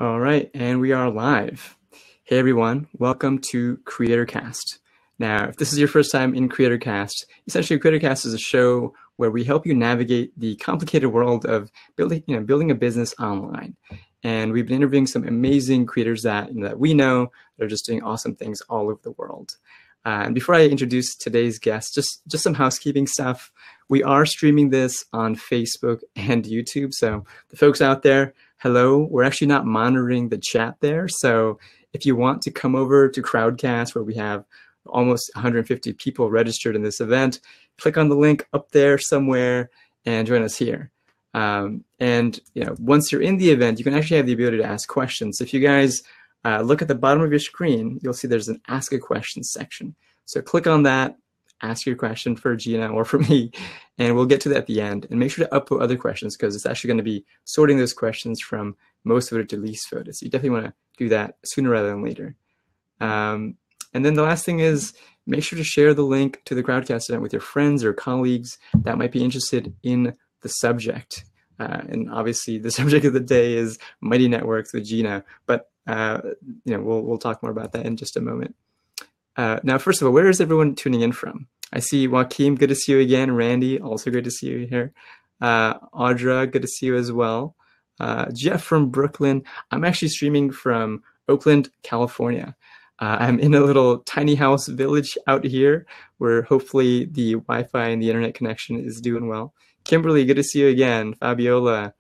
All right, and we are live. Hey everyone, welcome to Creatorcast. Now, if this is your first time in Creatorcast, essentially Creatorcast is a show where we help you navigate the complicated world of building a business online. And we've been interviewing some amazing creators that we know that are just doing awesome things all over the world. And before I introduce today's guest, just some housekeeping stuff. We are streaming this on Facebook and YouTube. So the folks out there, hello. We're actually not monitoring the chat there. So if you want to come over to Crowdcast, where we have almost 150 people registered in this event, click on the link up there somewhere and join us here. And once you're in the event, you can actually have the ability to ask questions. If you guys look at the bottom of your screen, you'll see there's an Ask a Question section. So click on that, ask your question for Gina or for me, and we'll get to that at the end. And make sure to upvote other questions because it's actually going to be sorting those questions from most voted to least voted. So you definitely want to do that sooner rather than later. And then the last thing is make sure to share the link to the Crowdcast event with your friends or colleagues that might be interested in the subject. And obviously the subject of the day is Mighty Networks with Gina, but we'll talk more about that in just a moment. Now, first of all, where is everyone tuning in from? I see Joaquin, good to see you again. Randy, also good to see you here. Audra, good to see you as well. Jeff from Brooklyn. I'm actually streaming from Oakland, California. I'm in a little tiny house village out here where hopefully the Wi-Fi and the internet connection is doing well. Kimberly, good to see you again. Fabiola,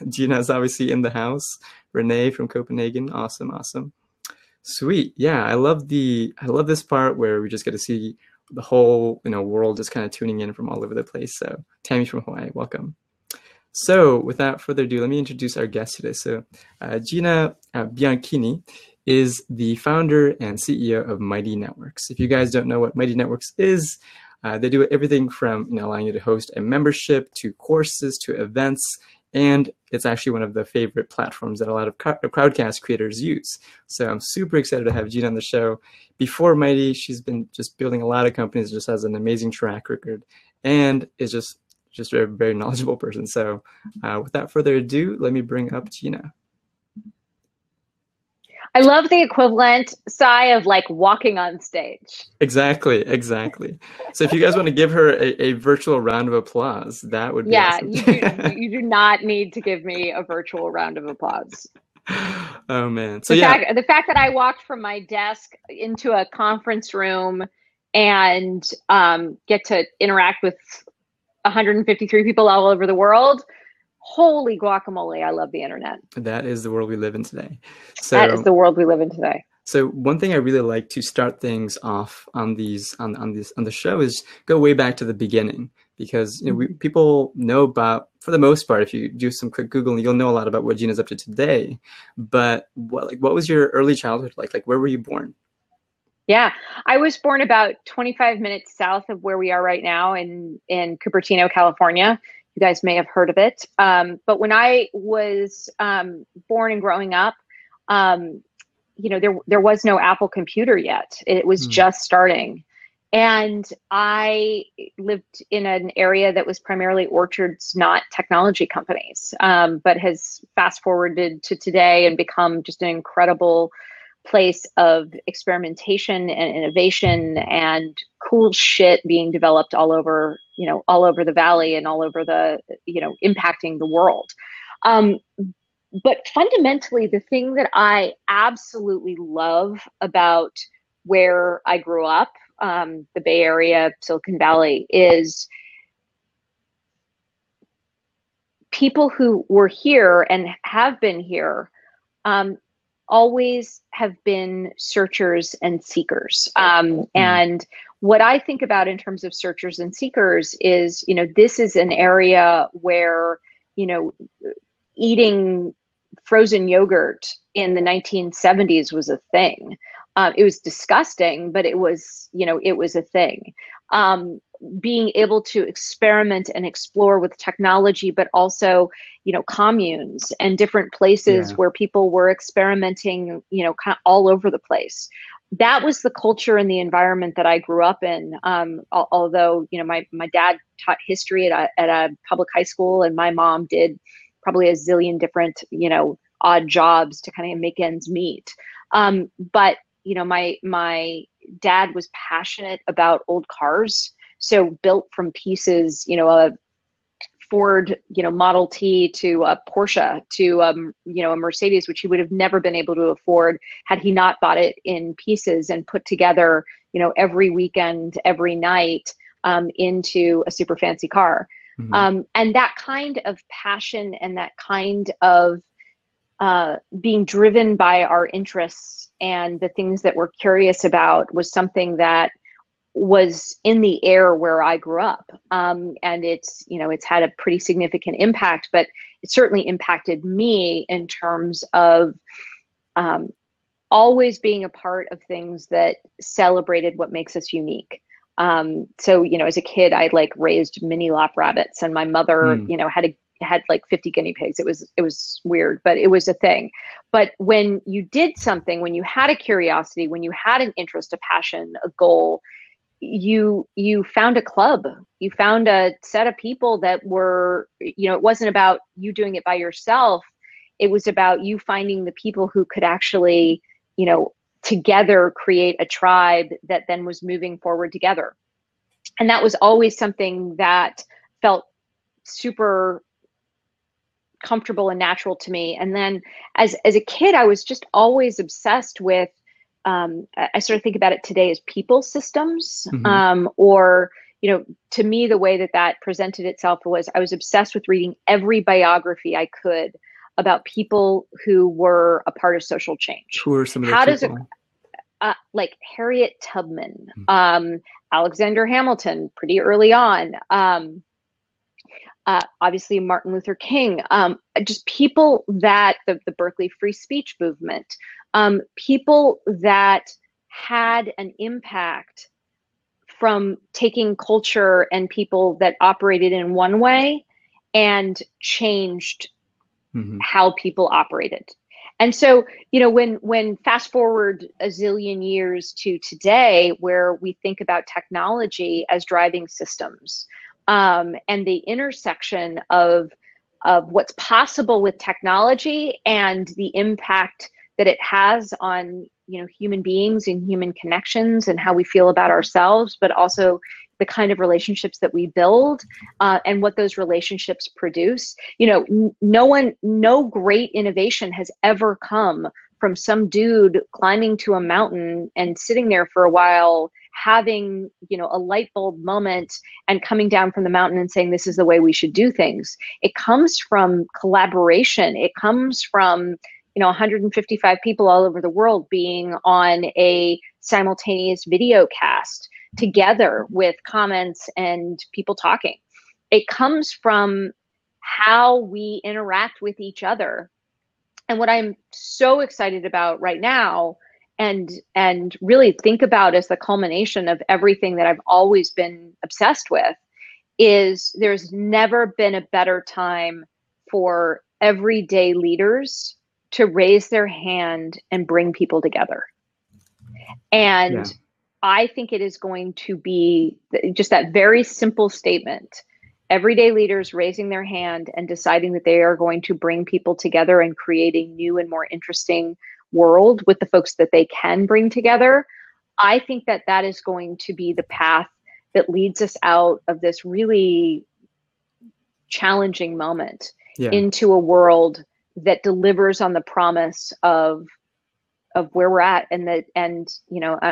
Gina is obviously in the house. Renee from Copenhagen, awesome. Sweet, yeah, I love this part where we just get to see the whole world just kind of tuning in from all over the place. So Tammy from Hawaii, welcome. So without further ado, let me introduce our guest today. So Gina Bianchini is the founder and CEO of Mighty Networks. If you guys don't know what Mighty Networks is, they do everything from allowing you to host a membership to courses to events, and it's actually one of the favorite platforms that a lot of Crowdcast creators use. So I'm super excited to have Gina on the show. Before Mighty, she's been just building a lot of companies, just has an amazing track record, and is just a very knowledgeable person. So without further ado, let me bring up Gina. I love the equivalent sigh of like walking on stage. Exactly. So if you guys want to give her a virtual round of applause, that would be awesome. you do not need to give me a virtual round of applause. Oh man. So the fact that I walked from my desk into a conference room and get to interact with 153 people all over the world. Holy guacamole, I love the internet. That is the world we live in today. That is the world we live in today. So one thing I really like to start things off on the show is go way back to the beginning, because people know about, for the most part, if you do some quick Googling, you'll know a lot about what Gina's up to today. But what was your early childhood like? Like, where were you born? Yeah, I was born about 25 minutes south of where we are right now in Cupertino, California. You guys may have heard of it. But when I was born and growing up, there was no Apple computer yet. It was just starting. And I lived in an area that was primarily orchards, not technology companies, but has fast forwarded to today and become just an incredible place of experimentation and innovation and cool shit being developed all over the valley and all over the, impacting the world. But fundamentally, the thing that I absolutely love about where I grew up, the Bay Area, Silicon Valley, is people who were here and have been here always have been searchers and seekers. And what I think about in terms of searchers and seekers is, this is an area where, eating frozen yogurt in the 1970s was a thing. It was disgusting, but it was a thing. Being able to experiment and explore with technology, but also, communes and different places where people were experimenting, kind of all over the place. That was the culture and the environment that I grew up in. Although, my dad taught history at a public high school, and my mom did probably a zillion different, odd jobs to kind of make ends meet. But my dad was passionate about old cars, so built from pieces, a Ford, Model T to a Porsche to, a Mercedes, which he would have never been able to afford had he not bought it in pieces and put together, every weekend, every night, into a super fancy car. And that kind of passion and that kind of being driven by our interests and the things that we're curious about was something that was in the air where I grew up. And it's had a pretty significant impact, but it certainly impacted me in terms of always being a part of things that celebrated what makes us unique. So, as a kid, I raised mini lap rabbits, and my mother, had like 50 guinea pigs. It was weird, but it was a thing. But when you did something, when you had a curiosity, when you had an interest, a passion, a goal, you found a club, you found a set of people that were, it wasn't about you doing it by yourself. It was about you finding the people who could actually, together create a tribe that then was moving forward together. And that was always something that felt super comfortable and natural to me. And then as a kid, I was just always obsessed with, I sort of think about it today as people systems, or, to me, the way that presented itself was I was obsessed with reading every biography I could about people who were a part of social change. Who are some of those people? Like Harriet Tubman, Alexander Hamilton, pretty early on. Obviously Martin Luther King, just people that the Berkeley free speech movement, people that had an impact from taking culture and people that operated in one way and changed how people operated. And so, when fast forward a zillion years to today, where we think about technology as driving systems, and the intersection of what's possible with technology and the impact that it has on human beings and human connections and how we feel about ourselves, but also the kind of relationships that we build, and what those relationships produce. No great innovation has ever come from some dude climbing to a mountain and sitting there for a while, having, a light bulb moment and coming down from the mountain and saying, this is the way we should do things. It comes from collaboration. It comes from, 155 people all over the world being on a simultaneous video cast together with comments and people talking. It comes from how we interact with each other. And what I'm so excited about right now, and really think about as the culmination of everything that I've always been obsessed with, is there's never been a better time for everyday leaders to raise their hand and bring people together. And I think it is going to be just that very simple statement. Everyday leaders raising their hand and deciding that they are going to bring people together and create a new and more interesting world with the folks that they can bring together. I think that is going to be the path that leads us out of this really challenging moment into a world that delivers on the promise of where we're at, and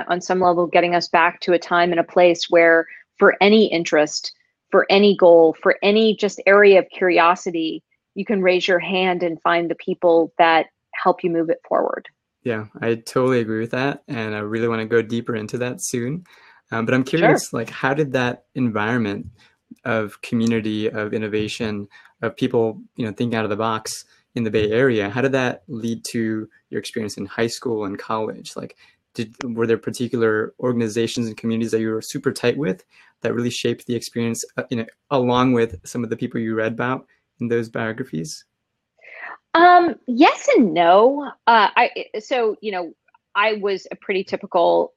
on some level getting us back to a time and a place where, for any interest, for any goal, for any just area of curiosity, you can raise your hand and find the people that help you move it forward. Yeah, I totally agree with that. And I really want to go deeper into that soon. But I'm curious, how did that environment of community, of innovation, of people, thinking out of the box in the Bay Area, how did that lead to your experience in high school and college? Were there particular organizations and communities that you were super tight with that really shaped the experience, along with some of the people you read about in those biographies? Yes and no. I was a pretty typical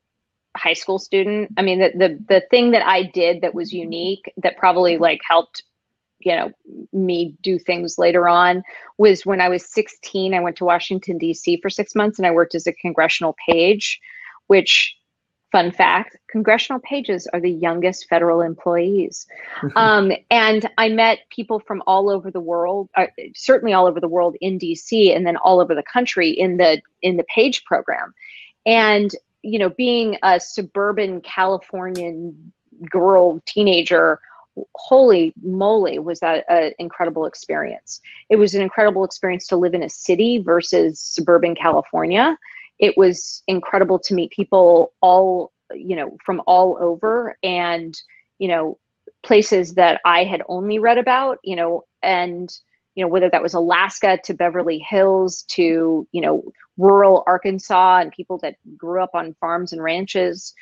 high school student. I mean, the thing that I did that was unique, that probably helped me do things later on was when I was 16, I went to Washington, D.C. for 6 months, and I worked as a congressional page, which, fun fact, congressional pages are the youngest federal employees. And I met people from all over the world, certainly all over the world in D.C., and then all over the country in the page program. And, being a suburban Californian girl, teenager, holy moly, was that an incredible experience. It was an incredible experience to live in a city versus suburban California. It was incredible to meet people all, from all over, and, places that I had only read about, and, whether that was Alaska to Beverly Hills to, rural Arkansas and people that grew up on farms and ranches.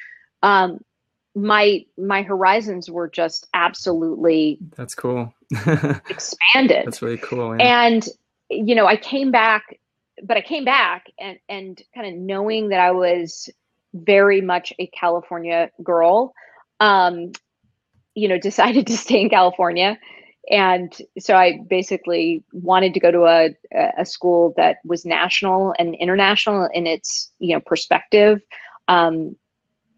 My horizons were just absolutely that's cool. expanded. That's really cool. Yeah. And I came back and kind of knowing that I was very much a California girl, decided to stay in California. And so I basically wanted to go to a school that was national and international in its perspective. And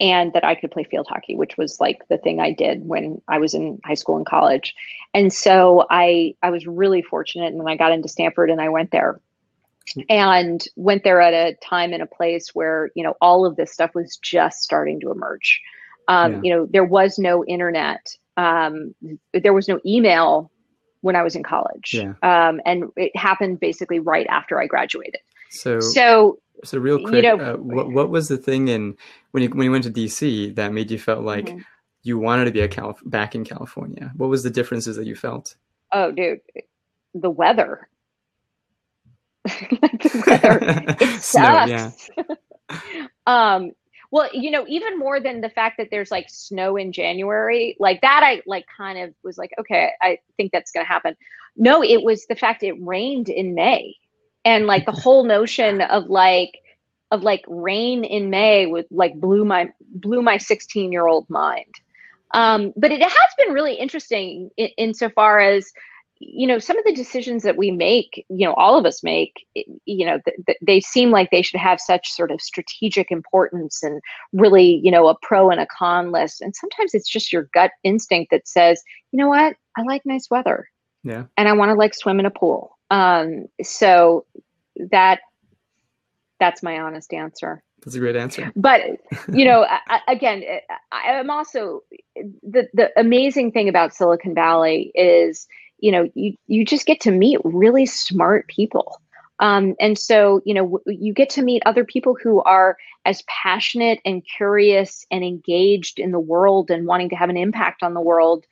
that I could play field hockey, which was like the thing I did when I was in high school and college. And so I was really fortunate. And then I got into Stanford and I went there at a time and a place where, all of this stuff was just starting to emerge. There was no internet. There was no email when I was in college. Yeah. And it happened basically right after I graduated. So real quick, what was the thing when you went to DC that made you felt like you wanted to be back in California? What was the differences that you felt? Oh, dude, the weather. It sucks. Yeah. Well, even more than the fact that there's like snow in January, like that, I like kind of was like, okay, I think that's going to happen. No, it was the fact it rained in May. And like the whole notion of rain in May would like blew my 16-year-old mind. But it has been really interesting insofar as, some of the decisions that we make, all of us make, they seem like they should have such sort of strategic importance and really, a pro and a con list. And sometimes it's just your gut instinct that says, you know what, I like nice weather. Yeah. And I want to like swim in a pool. So that's my honest answer. That's a great answer. But, again, I'm also, the amazing thing about Silicon Valley is, you just get to meet really smart people. And so, you get to meet other people who are as passionate and curious and engaged in the world and wanting to have an impact on the world,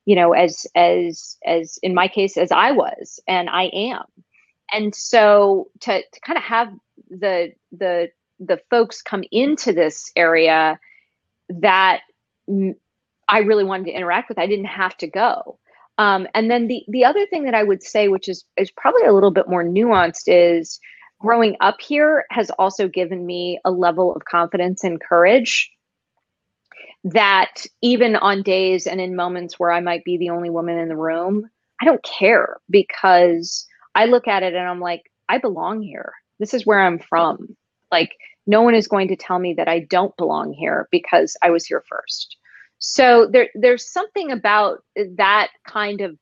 as in my case, as I was, and I am. And so to kind of have the folks come into this area that I really wanted to interact with, I didn't have to go. And then the other thing that I would say, which is probably a little bit more nuanced, is growing up here has also given me a level of confidence and courage that even on days and in moments where I might be the only woman in the room, I don't care, because I look at it and I'm like, I belong here. This is where I'm from. Like, no one is going to tell me that I don't belong here because I was here first. So there's something about that kind of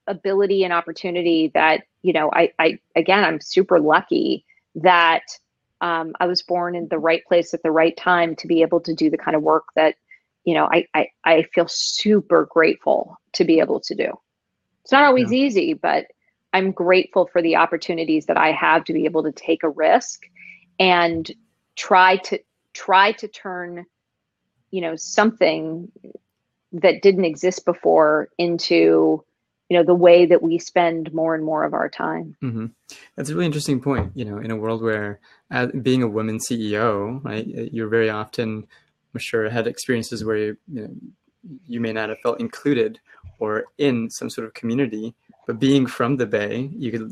ability and opportunity that, I'm super lucky that I was born in the right place at the right time to be able to do the kind of work that, I feel super grateful to be able to do. It's not always easy, but I'm grateful for the opportunities that I have to be able to take a risk and try to turn, something that didn't exist before into, the way that we spend more and more of our time. Mm-hmm. That's a really interesting point. In a world where being a woman CEO, right, you're very often, I'm sure, had experiences where you may not have felt included or in some sort of community, but being from the Bay, you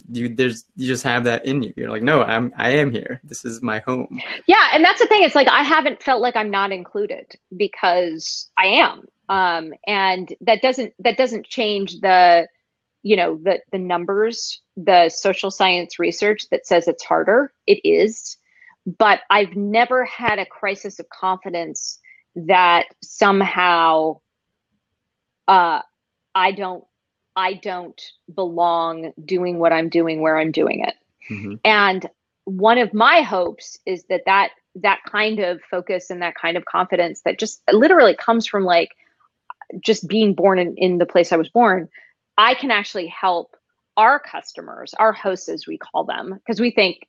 just have that in you. You're like, no, I am here. This is my home. Yeah, and that's the thing. It's like I haven't felt like I'm not included because I am. And that doesn't change the the numbers, the social science research that says it's harder. It is, but I've never had a crisis of confidence that somehow I don't belong doing what I'm doing where I'm doing it. Mm-hmm. And one of my hopes is that kind of focus and that kind of confidence that just literally comes from like just being born in the place I was born, I can actually help our customers, our hosts, as we call them, because we think,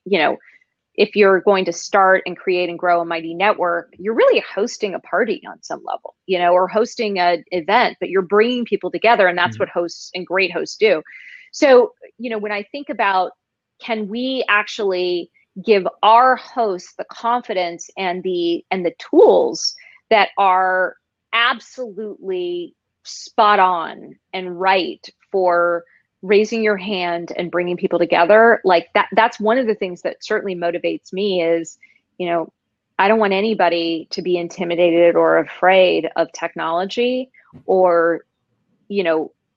if you're going to start and create and grow a mighty network, you're really hosting a party on some level, or hosting an event, but you're bringing people together, and that's what hosts and great hosts do. So, when I think about, can we actually give our hosts the confidence and the tools that are absolutely spot on and right for raising your hand and bringing people together, like that's one of the things that certainly motivates me is, I don't want anybody to be intimidated or afraid of technology or,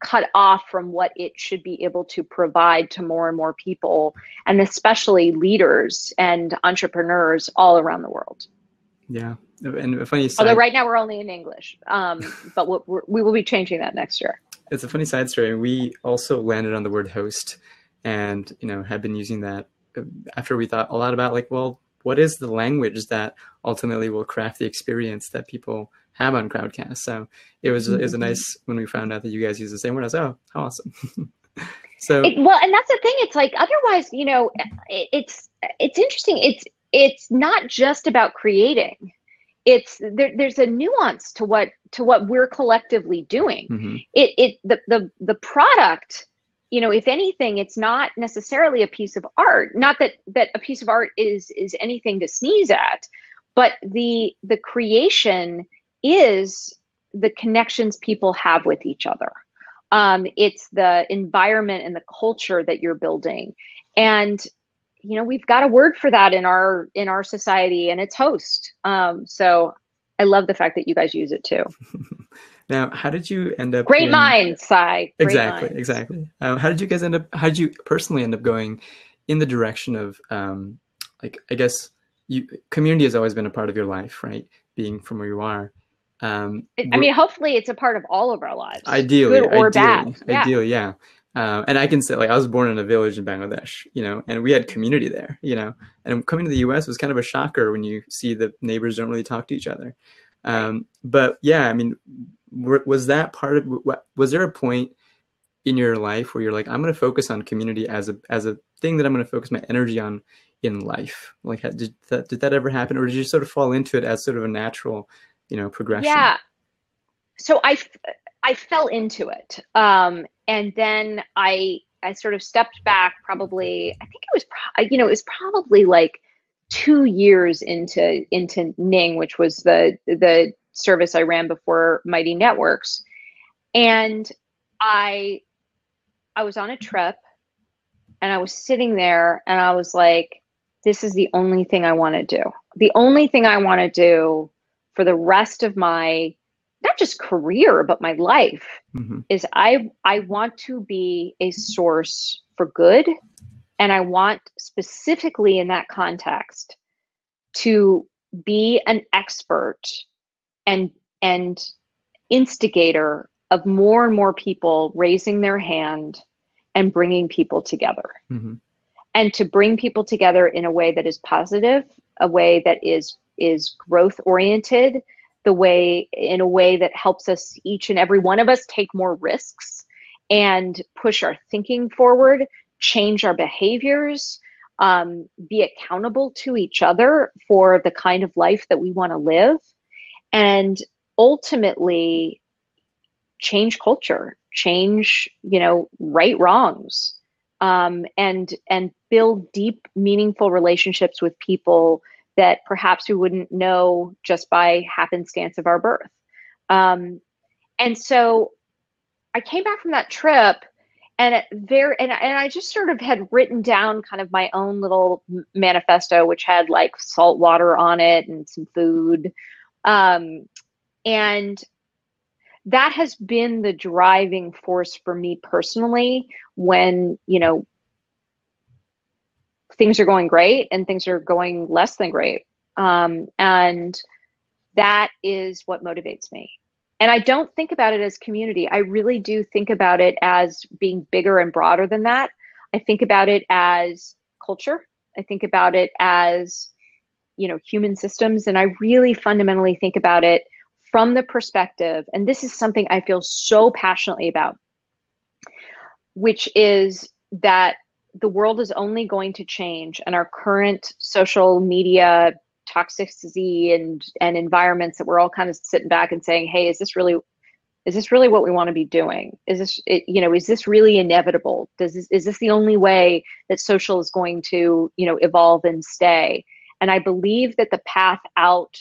cut off from what it should be able to provide to more and more people, and especially leaders and entrepreneurs all around the world. Yeah. And a funny side, although right now we're only in English, but we will be changing that next year. It's a funny side story. We also landed on the word host and, had been using that after we thought a lot about like, well, what is the language that ultimately will craft the experience that people have on Crowdcast? So it was a nice when we found out that you guys use the same word. I was like, oh, how awesome. So well, and that's the thing. It's like, otherwise, it's interesting. It's not just about creating. There's a nuance to what we're collectively doing. Mm-hmm. The product, if anything, it's not necessarily a piece of art. Not that a piece of art is anything to sneeze at, but the creation is the connections people have with each other. It's the environment and the culture that you're building. And we've got a word for that in our society, and it's host. So I love the fact that you guys use it too. Now, how did you end up? Great minds, Sai. Exactly. How did you guys end up? How did you personally end up going in the direction of, I guess, community has always been a part of your life, right? Being from where you are. Hopefully, it's a part of all of our lives. Ideally, good or bad. Ideally, yeah. And I can say, like, I was born in a village in Bangladesh, and we had community there, and coming to the US was kind of a shocker when you see the neighbors don't really talk to each other. But yeah, was that part of, was there a point in your life where you're like, I'm going to focus on community as a thing that I'm going to focus my energy on in life? Like, did that ever happen? Or did you sort of fall into it as sort of a natural, progression? Yeah. So I fell into it. And then I sort of stepped back probably, I think it was probably like 2 years into Ning, which was the service I ran before Mighty Networks. And I was on a trip and I was sitting there and I was like, this is the only thing I want to do. The only thing I want to do for the rest of my, not just career, but my life, is I want to be a source for good. And I want, specifically in that context, to be an expert and instigator of more and more people raising their hand and bringing people together. And to bring people together in a way that is positive, a way that is growth oriented, in a way that helps us, each and every one of us, take more risks and push our thinking forward, change our behaviors, be accountable to each other for the kind of life that we want to live, and ultimately change culture, change, right wrongs, and build deep, meaningful relationships with people that perhaps we wouldn't know just by happenstance of our birth. And so I came back from that trip, and I just sort of had written down kind of my own little manifesto, which had like salt water on it and some food. And that has been the driving force for me personally when, things are going great and things are going less than great. And that is what motivates me. And I don't think about it as community. I really do think about it as being bigger and broader than that. I think about it as culture. I think about it as, human systems. And I really fundamentally think about it from the perspective, and this is something I feel so passionately about, which is that the world is only going to change, and our current social media toxicity and environments that we're all kind of sitting back and saying, hey, is this really what we want to be doing? Is this really inevitable? Is this the only way that social is going to, evolve and stay? And I believe that the path out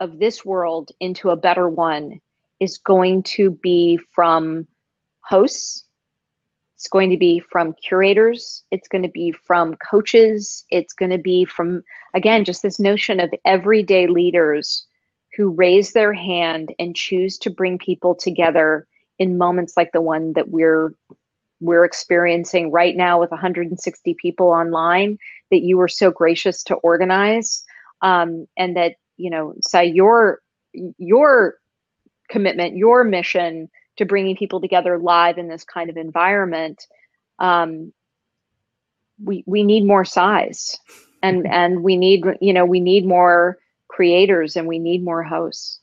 of this world into a better one is going to be from hosts. It's going to be from curators. It's going to be from coaches. It's going to be from, again, just this notion of everyday leaders who raise their hand and choose to bring people together in moments like the one that we're experiencing right now with 160 people online that you were so gracious to organize. And that, Sai, your commitment, your mission to bringing people together live in this kind of environment, we need more size, and we need more creators, and we need more hosts.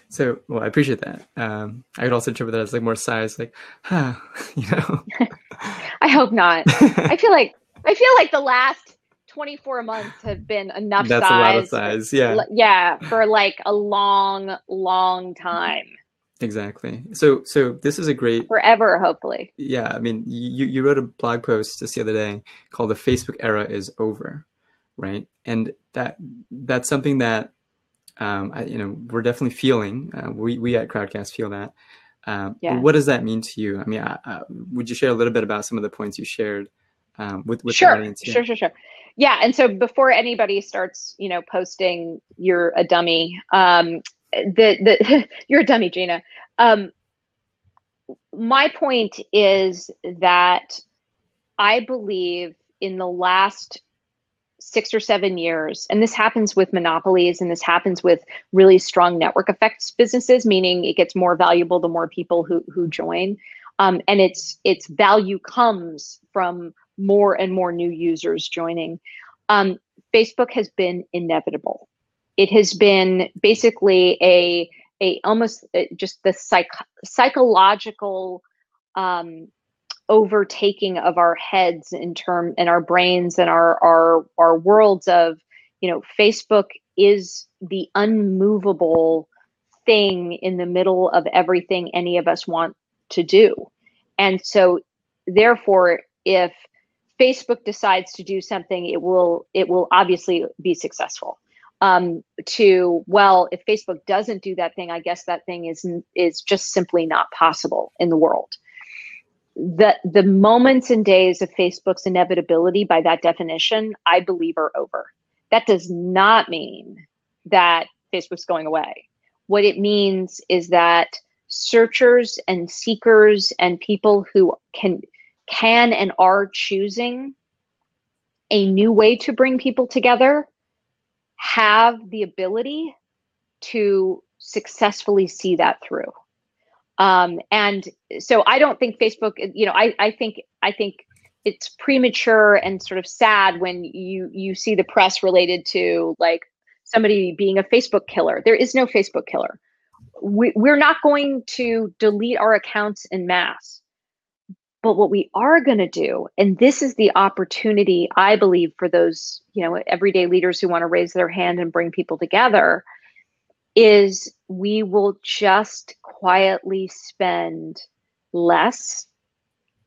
So, well, I appreciate that. I could also interpret that as like more size, like, I hope not. I feel like the last 24 months have been enough That's size. a lot of size, yeah. Yeah, for like a long, long time. Exactly. So this is a great... Forever, hopefully. Yeah, I mean, you wrote a blog post just the other day called "The Facebook Era is Over," right? And that's something that we're definitely feeling. We at Crowdcast feel that. Yeah. What does that mean to you? I mean, would you share a little bit about some of the points you shared with Sure, the audience? Sure. Yeah, and so before anybody starts, posting "you're a dummy," you're a dummy, Gina. My point is that I believe in the last 6 or 7 years, and this happens with monopolies, and this happens with really strong network effects businesses, meaning it gets more valuable the more people who join, and its value comes from more and more new users joining. Facebook has been inevitable. It has been basically a almost just the psychological overtaking of our heads and our brains and our worlds of, Facebook is the unmovable thing in the middle of everything any of us want to do. And so therefore, if Facebook decides to do something, it will obviously be successful. If Facebook doesn't do that thing, I guess that thing is just simply not possible in the world. The moments and days of Facebook's inevitability, by that definition, I believe are over. That does not mean that Facebook's going away. What it means is that searchers and seekers and people who can and are choosing a new way to bring people together have the ability to successfully see that through. And so I don't think Facebook, I think it's premature and sort of sad when you see the press related to like somebody being a Facebook killer. There is no Facebook killer. We're not going to delete our accounts en masse. But what we are going to do, and this is the opportunity, I believe, for those, everyday leaders who want to raise their hand and bring people together, is we will just quietly spend less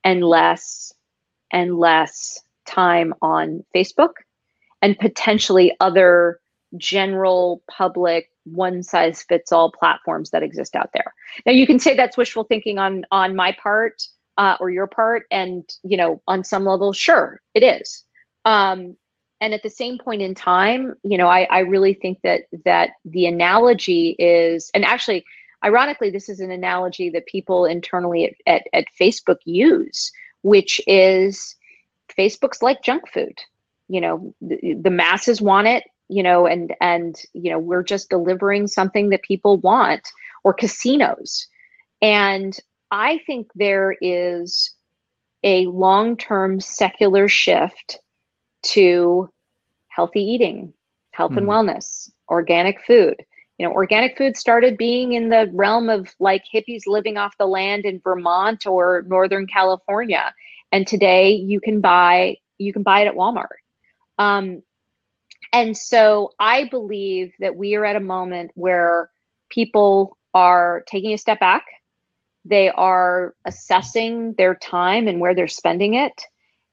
and less and less time on Facebook and potentially other general public one-size-fits-all platforms that exist out there. Now, you can say that's wishful thinking on my part. Or your part, and on some level, sure, it is. And at the same point in time, I really think that the analogy is, and actually, ironically, this is an analogy that people internally at Facebook use, which is Facebook's like junk food. The masses want it, and we're just delivering something that people want, or casinos. And I think there is a long-term secular shift to healthy eating, health and wellness, organic food. Organic food started being in the realm of like hippies living off the land in Vermont or Northern California. And today you can buy it at Walmart. And so I believe that we are at a moment where people are taking a step back. They are assessing their time and where they're spending it.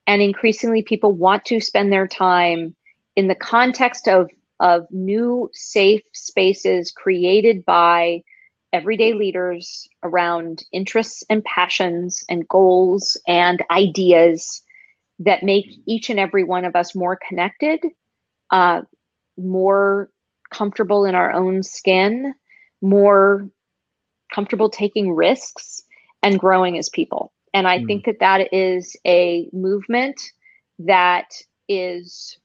And increasingly people want to spend their time in the context of new safe spaces created by everyday leaders around interests and passions and goals and ideas that make each and every one of us more connected, more comfortable in our own skin, more comfortable taking risks and growing as people. And I think that is a movement that is,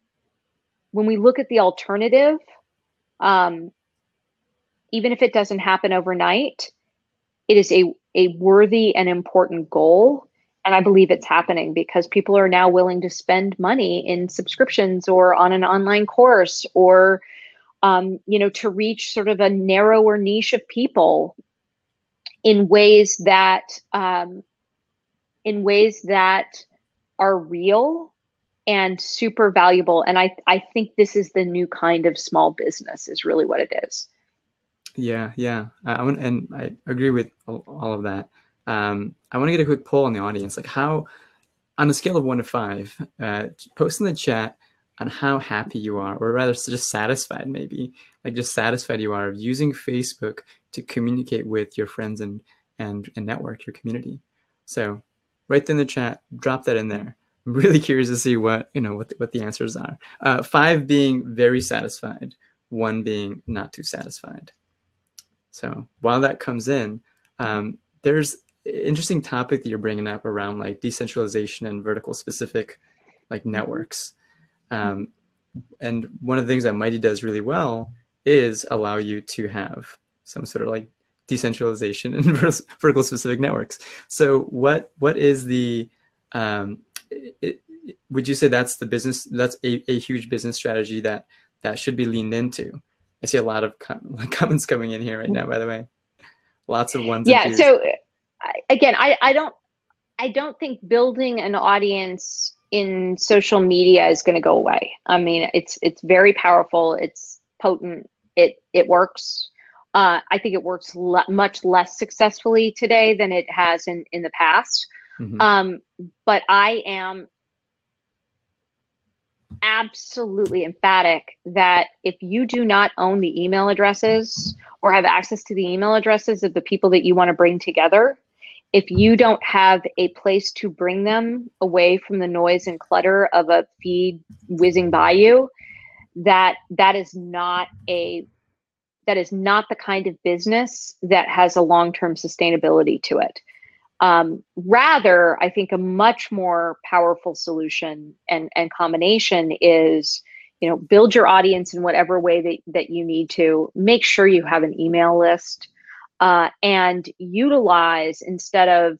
when we look at the alternative, even if it doesn't happen overnight, it is a worthy and important goal. And I believe it's happening because people are now willing to spend money in subscriptions or on an online course, or to reach sort of a narrower niche of people in ways that are real and super valuable. And I think this is the new kind of small business, is really what it is. Yeah. And I agree with all of that. I want to get a quick poll on the audience, like how, on a scale of 1 to 5, post in the chat on how happy you are, or rather just satisfied, maybe, like just satisfied you are of using Facebook to communicate with your friends and network, your community. So right there in the chat, drop that in there. I'm really curious to see what the answers are. 5 being very satisfied, 1 being not too satisfied. So while that comes in, there's an interesting topic that you're bringing up around like decentralization and vertical specific like networks. And one of the things that Mighty does really well is allow you to have some sort of like decentralization and vertical specific networks. So what is the, would you say that's the business, that's a huge business strategy that should be leaned into? I see a lot of comments coming in here right now, by the way. Lots of ones. Yeah. So again, I don't think building an audience in social media is going to go away. I mean, it's very powerful. It's potent. It works. I think it works much less successfully today than it has in the past. But I am absolutely emphatic that if you do not own the email addresses or have access to the email addresses of the people that you want to bring together, if you don't have a place to bring them away from the noise and clutter of a feed whizzing by you, that is not the kind of business that has a long-term sustainability to it. Rather, I think a much more powerful solution and combination is, build your audience in whatever way that you need to. Make sure you have an email list, and utilize, instead of,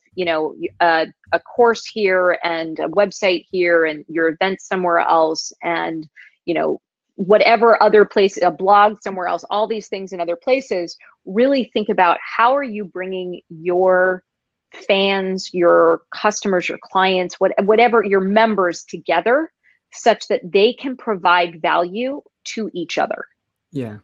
a course here and a website here and your event somewhere else, and, whatever other place, a blog somewhere else, all these things in other places, really think about how are you bringing your fans, your customers, your clients, whatever, your members together such that they can provide value to each other. Yeah,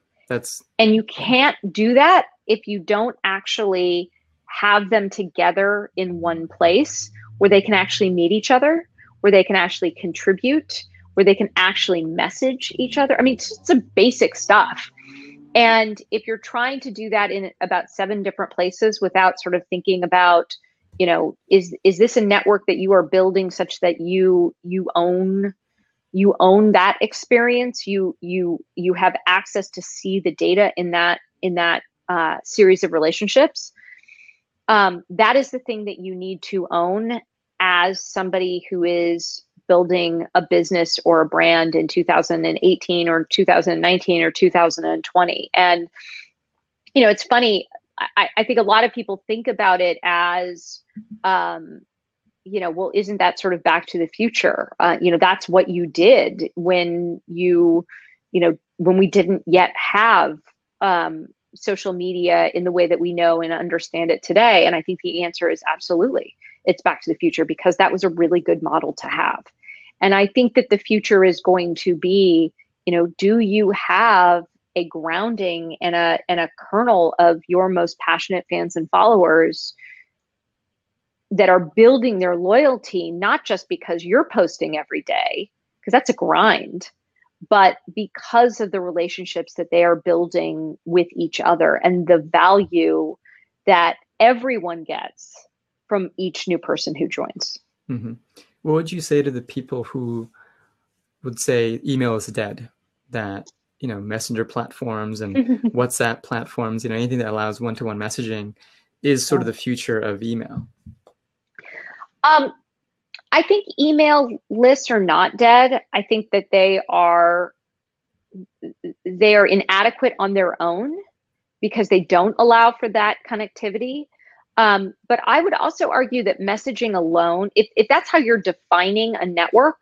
and you can't do that if you don't actually have them together in one place where they can actually meet each other, where they can actually contribute, where they can actually message each other. I mean, it's a basic stuff. And if you're trying to do that in about 7 different places without sort of thinking about, is this a network that you are building such that you own that experience, you have access to see the data in that series of relationships. That is the thing that you need to own as somebody who is building a business or a brand in 2018 or 2019 or 2020. And, it's funny. I think a lot of people think about it as, well, isn't that sort of back to the future? That's what you did when when we didn't yet have social media in the way that we know and understand it today. And I think the answer is absolutely. It's back to the future, because that was a really good model to have. And I think that the future is going to be, do you have a grounding and a kernel of your most passionate fans and followers that are building their loyalty, not just because you're posting every day, because that's a grind, but because of the relationships that they are building with each other and the value that everyone gets from each new person who joins. Mm-hmm. What would you say to the people who would say email is dead, that, messenger platforms and WhatsApp platforms, anything that allows one-to-one messaging is sort of the future of email? I think email lists are not dead. I think that they are inadequate on their own because they don't allow for that connectivity. But I would also argue that messaging alone, if that's how you're defining a network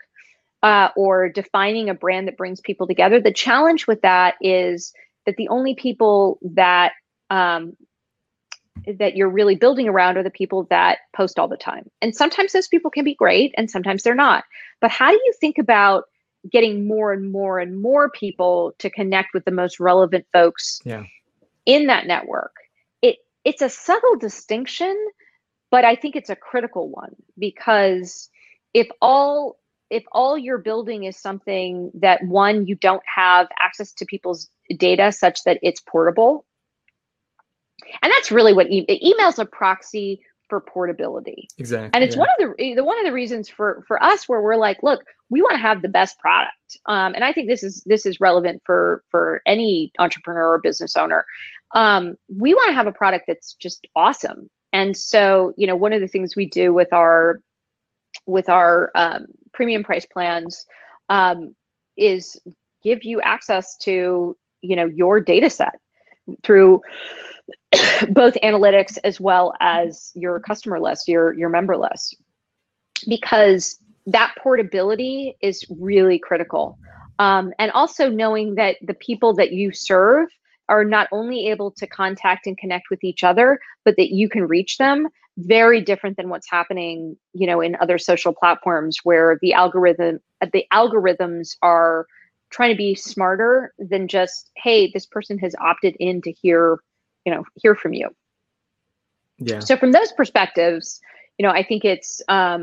or defining a brand that brings people together, the challenge with that is that the only people that that you're really building around are the people that post all the time. And sometimes those people can be great and sometimes they're not. But how do you think about getting more and more and more people to connect with the most relevant folks in that network? It's a subtle distinction, but I think it's a critical one, because if all you're building is something that, one, you don't have access to people's data such that it's portable. And that's really what email's a proxy for portability. Exactly. And it's one of the reasons for us where we're like, look, we want to have the best product. And I think this is relevant for any entrepreneur or business owner. We want to have a product that's just awesome. And so, one of the things we do with our premium price plans is give you access to, your data set through both analytics as well as your customer list, your member list, because that portability is really critical. And also knowing that the people that you serve are not only able to contact and connect with each other, but that you can reach them. Very different than what's happening, in other social platforms where the algorithms are trying to be smarter than just, hey, this person has opted in to hear from you. Yeah. So from those perspectives, I think it's, I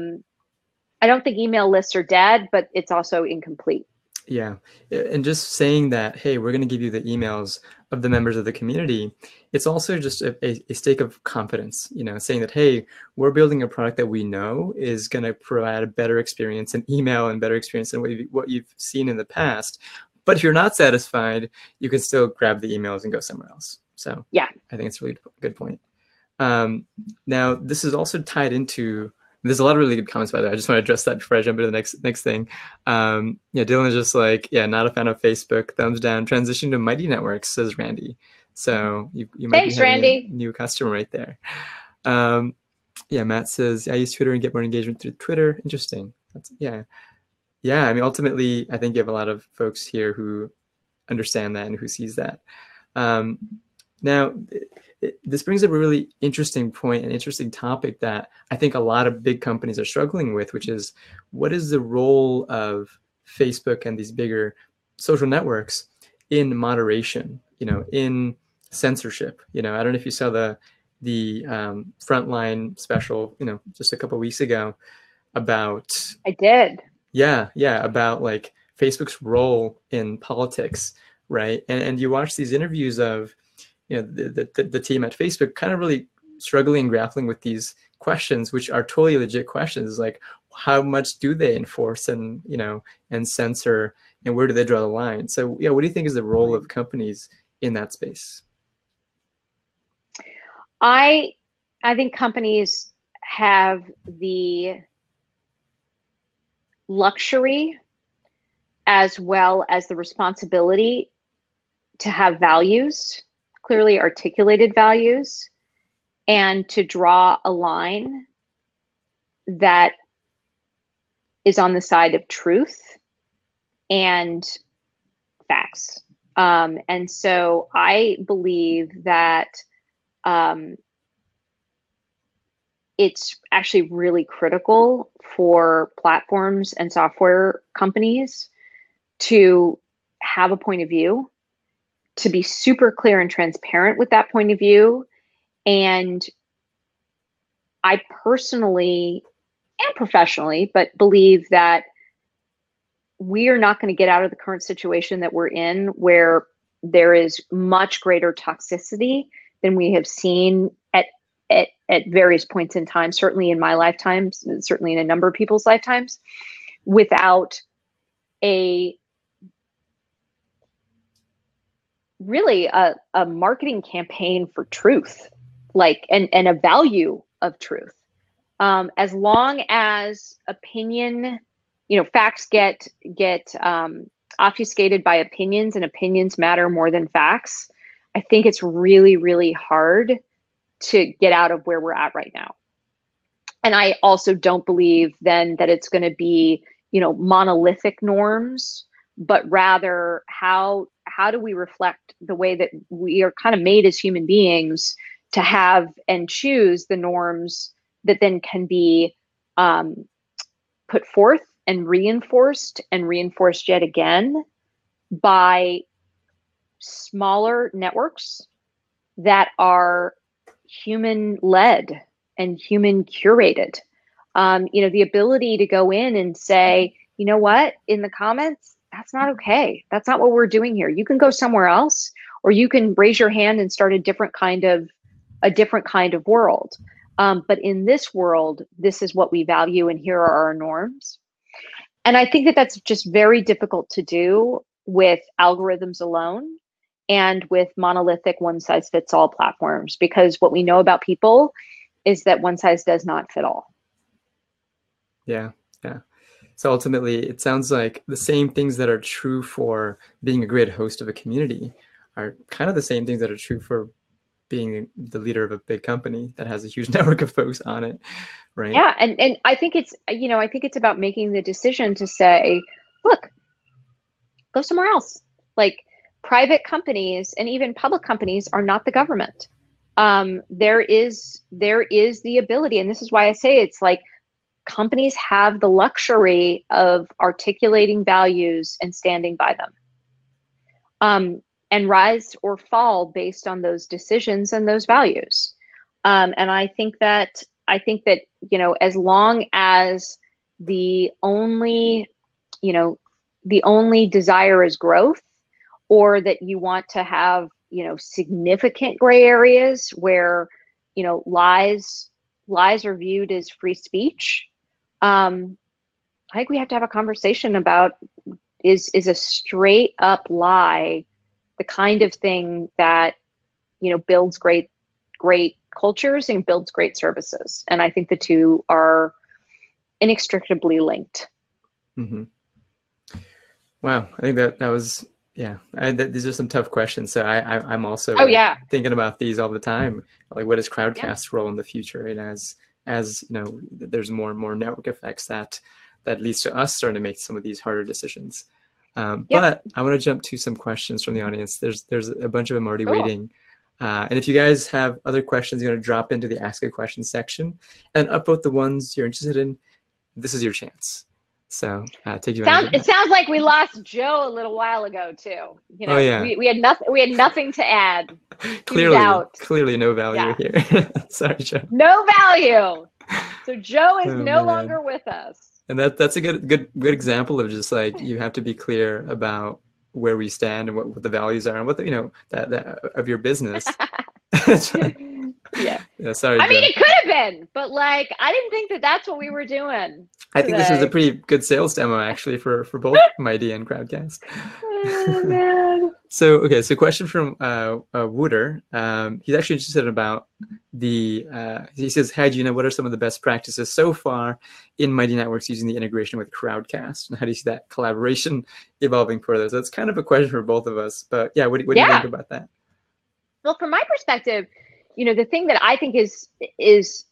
don't think email lists are dead, but it's also incomplete. Yeah. And just saying that, hey, we're going to give you the emails of the members of the community, it's also just a stake of confidence, saying that, hey, we're building a product that we know is going to provide a better experience in email and better experience than what you've seen in the past. But if you're not satisfied, you can still grab the emails and go somewhere else. So yeah, I think it's a really good point. Now, this is also tied into, there's a lot of really good comments, by the way. I just want to address that before I jump into the next thing. Dylan is just like, not a fan of Facebook. Thumbs down. Transition to Mighty Networks, says Randy. So you might be having a new customer right there. Matt says, I use Twitter and get more engagement through Twitter. Interesting. Yeah. I mean, ultimately, I think you have a lot of folks here who understand that and who sees that. Now, this brings up a really interesting point, an interesting topic that I think a lot of big companies are struggling with, which is, what is the role of Facebook and these bigger social networks in moderation, in censorship? I don't know if you saw the Frontline special, just a couple of weeks ago about. I did. Yeah, about like Facebook's role in politics, right? And you watch these interviews of, the team at Facebook kind of really struggling and grappling with these questions, which are totally legit questions, like how much do they enforce and censor, and where do they draw the line? So what do you think is the role of companies in that space? I think companies have the luxury as well as the responsibility to have values, clearly articulated values, and to draw a line that is on the side of truth and facts. And so I believe that it's actually really critical for platforms and software companies to have a point of view, to be super clear and transparent with that point of view. And I personally and professionally, but believe that we are not going to get out of the current situation that we're in, where there is much greater toxicity than we have seen at various points in time, certainly in my lifetime, certainly in a number of people's lifetimes, without a really a marketing campaign for truth, like, and a value of truth. As long as opinion, facts get obfuscated by opinions, and opinions matter more than facts, I think it's really, really hard to get out of where we're at right now. And I also don't believe then that it's going to be, monolithic norms, but rather how do we reflect the way that we are kind of made as human beings to have and choose the norms that then can be put forth and reinforced yet again by smaller networks that are human led and human curated. The ability to go in and say, you know what, in the comments, that's not okay. That's not what we're doing here. You can go somewhere else, or you can raise your hand and start a different kind of world. But in this world, this is what we value, and here are our norms. And I think that that's just very difficult to do with algorithms alone and with monolithic one-size-fits-all platforms, because what we know about people is that one size does not fit all. Yeah. So ultimately, it sounds like the same things that are true for being a great host of a community are kind of the same things that are true for being the leader of a big company that has a huge network of folks on it, right? Yeah, and I think it's about making the decision to say, look, go somewhere else. Like, private companies and even public companies are not the government. There is the ability, and this is why I say it's like companies have the luxury of articulating values and standing by them, and rise or fall based on those decisions and those values. And I think that as long as the only desire is growth, or that you want to have, significant gray areas where, lies are viewed as free speech. I think we have to have a conversation about, is a straight up lie the kind of thing that, builds great cultures and builds great services. And I think the two are inextricably linked. Mm-hmm. Wow. I think that was, yeah, these are some tough questions. So I'm also thinking about these all the time. Like, what is Crowdcast's role in the future? And as there's more and more network effects that leads to us starting to make some of these harder decisions. But I want to jump to some questions from the audience. There's a bunch of them already waiting. And if you guys have other questions, you're going to drop into the Ask a Question section and upvote the ones you're interested in. This is your chance. So take advantage of that. It sounds like we lost Joe a little while ago too. We had nothing. We had nothing to add. Clearly, no value here. Sorry, Joe. No value. So Joe is no longer with us. And that's a good example of just like, you have to be clear about where we stand and what the values are and what that of your business. Yeah. Sorry. I mean, it could have been, but like, I didn't think that that's what we were doing. I think this was a pretty good sales demo actually for both Mighty and Crowdcast. Oh, man. So, okay, so question from Wooder. He's actually interested about he says, "Hi Gina, what are some of the best practices so far in Mighty Networks using the integration with Crowdcast? And how do you see that collaboration evolving further?" So it's kind of a question for both of us, but yeah, what do you think about that? Well, from my perspective, the thing that I think is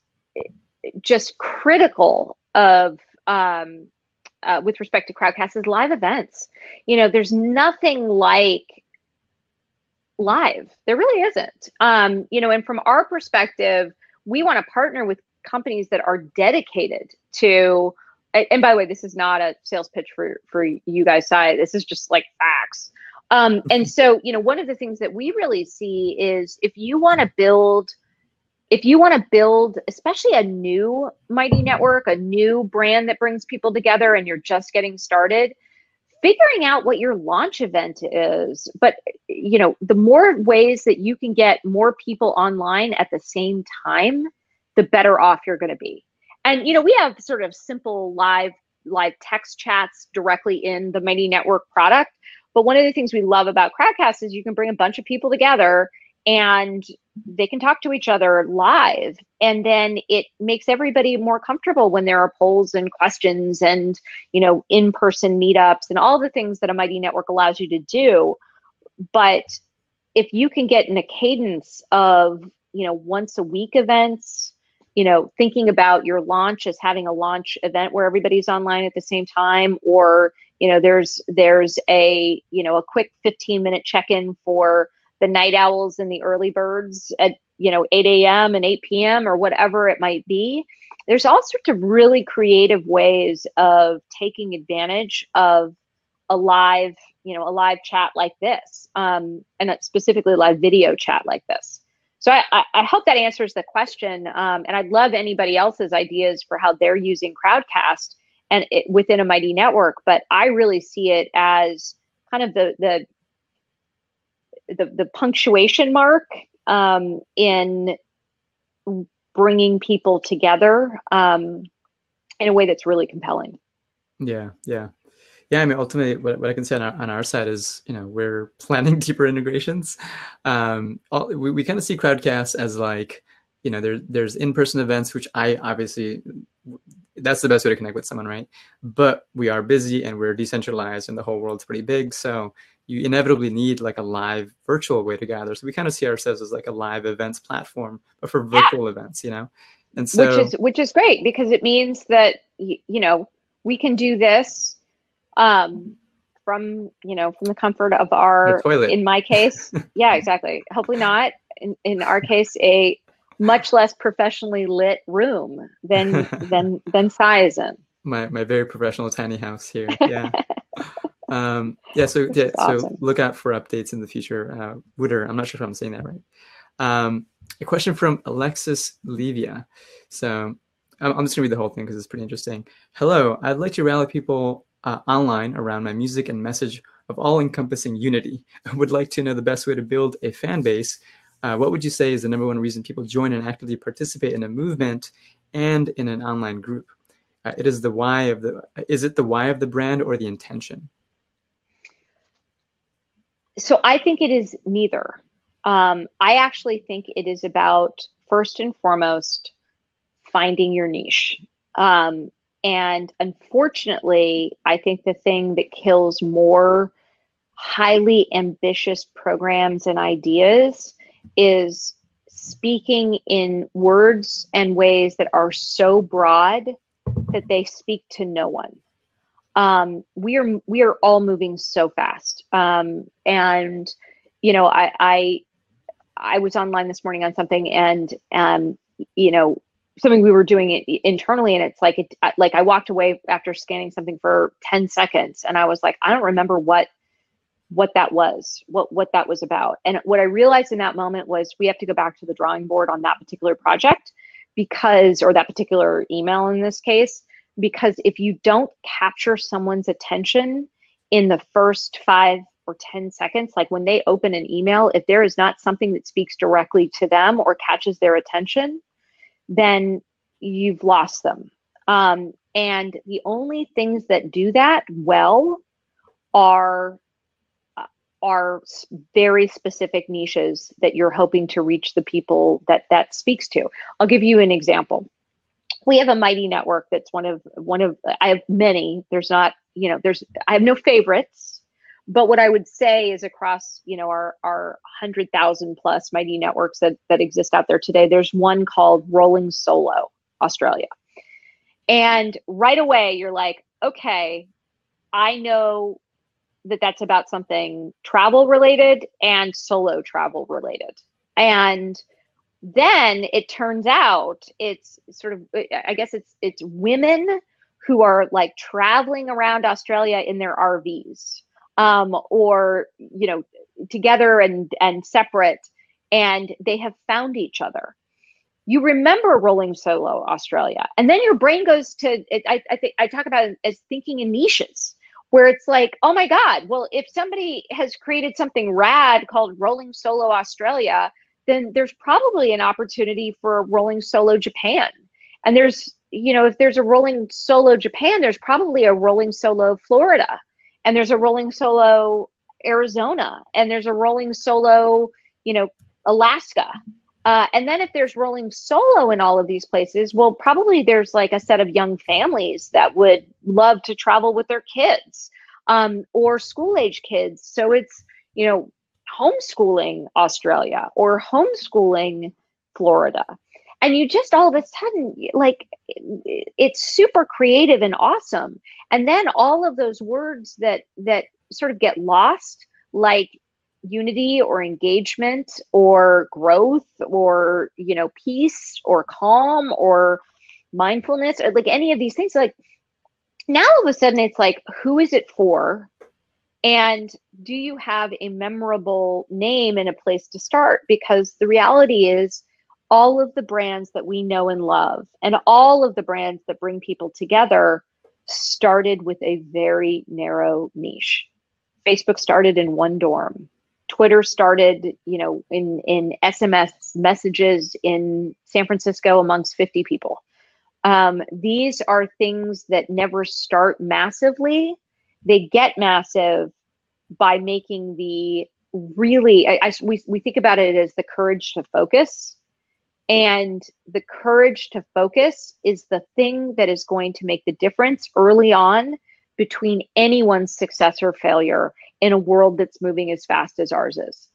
just critical of with respect to Crowdcast is live events. There's nothing like live. There really isn't. And from our perspective, we want to partner with companies that are dedicated to, and by the way, this is not a sales pitch for you guys' side. This is just like facts. And so, one of the things that we really see is if you want to build, especially a new Mighty Network, a new brand that brings people together and you're just getting started, figuring out what your launch event is. But, the more ways that you can get more people online at the same time, the better off you're going to be. And, we have sort of simple live text chats directly in the Mighty Network product. But one of the things we love about Crowdcast is you can bring a bunch of people together and they can talk to each other live. And then it makes everybody more comfortable when there are polls and questions and, in-person meetups and all the things that a Mighty Network allows you to do. But if you can get in a cadence of, once a week events, thinking about your launch as having a launch event where everybody's online at the same time, or, there's a quick 15-minute check-in for the night owls and the early birds at 8 a.m. and 8 p.m. or whatever it might be. There's all sorts of really creative ways of taking advantage of a live chat like this, and specifically live video chat like this. So I hope that answers the question, and I'd love anybody else's ideas for how they're using Crowdcast and within a Mighty Network. But I really see it as kind of the punctuation mark in bringing people together in a way that's really compelling. Yeah. I mean, ultimately, what I can say on our side is, we're planning deeper integrations. We kind of see Crowdcast as like, there's in-person events, which I obviously, that's the best way to connect with someone, right? But we are busy and we're decentralized and the whole world's pretty big. So you inevitably need like a live virtual way to gather. So we kind of see ourselves as like a live events platform, but for virtual events, and so which is great because it means that, we can do this from the comfort of our, in my case, yeah, exactly. Hopefully not in our case, a much less professionally lit room than size in my very professional tiny house here. Yeah. So awesome. Look out for updates in the future. Wooder, I'm not sure if I'm saying that right. A question from Alexis Levia. So I'm just gonna read the whole thing because it's pretty interesting. Hello, I'd like to rally people online around my music and message of all-encompassing unity. I would like to know the best way to build a fan base. What would you say is the number one reason people join and actively participate in a movement and in an online group? Is it the why of the brand or the intention? So I think it is neither. I actually think it is about, first and foremost, finding your niche. And unfortunately, I think the thing that kills more highly ambitious programs and ideas is speaking in words and ways that are so broad that they speak to no one. We are all moving so fast. And I was online this morning on something, and something we were doing it internally, and it's like I walked away after scanning something for 10 seconds, and I was like, I don't remember what that was, what that was about. And what I realized in that moment was we have to go back to the drawing board on that particular project or that particular email in this case, because if you don't capture someone's attention in the first 5 or 10 seconds, like when they open an email, if there is not something that speaks directly to them or catches their attention, then you've lost them. And the only things that do that well are are very specific niches that you're hoping to reach the people that speaks to. I'll give you an example. We have a mighty network that's one of I have many. There's not, I have no favorites, but what I would say is across, our 100,000 plus mighty networks that exist out there today, there's one called Rolling Solo Australia. And right away you're like, okay, I know that's about something travel related and solo travel related. And then it turns out it's sort of, I guess it's women who are like traveling around Australia in their RVs, or, together and separate, and they have found each other. You remember Rolling Solo Australia, and then your brain goes to it. I think I talk about it as thinking in niches, where it's like, oh my God, well, if somebody has created something rad called Rolling Solo Australia, then there's probably an opportunity for a Rolling Solo Japan. And there's, if there's a Rolling Solo Japan, there's probably a Rolling Solo Florida, and there's a Rolling Solo Arizona, and there's a Rolling Solo, Alaska. And then if there's Rolling Solo in all of these places, well, probably there's like a set of young families that would love to travel with their kids, or school age kids. So it's, homeschooling Australia or homeschooling Florida. And you just all of a sudden, like, it's super creative and awesome. And then all of those words that sort of get lost, like unity or engagement or growth or, peace or calm or mindfulness, or like any of these things, like now all of a sudden it's like, who is it for? And do you have a memorable name and a place to start? Because the reality is all of the brands that we know and love and all of the brands that bring people together started with a very narrow niche. Facebook started in one dorm. Twitter started, in SMS messages in San Francisco amongst 50 people. These are things that never start massively. They get massive by making the really, we think about it as the courage to focus. And the courage to focus is the thing that is going to make the difference early on between anyone's success or failure in a world that's moving as fast as ours is.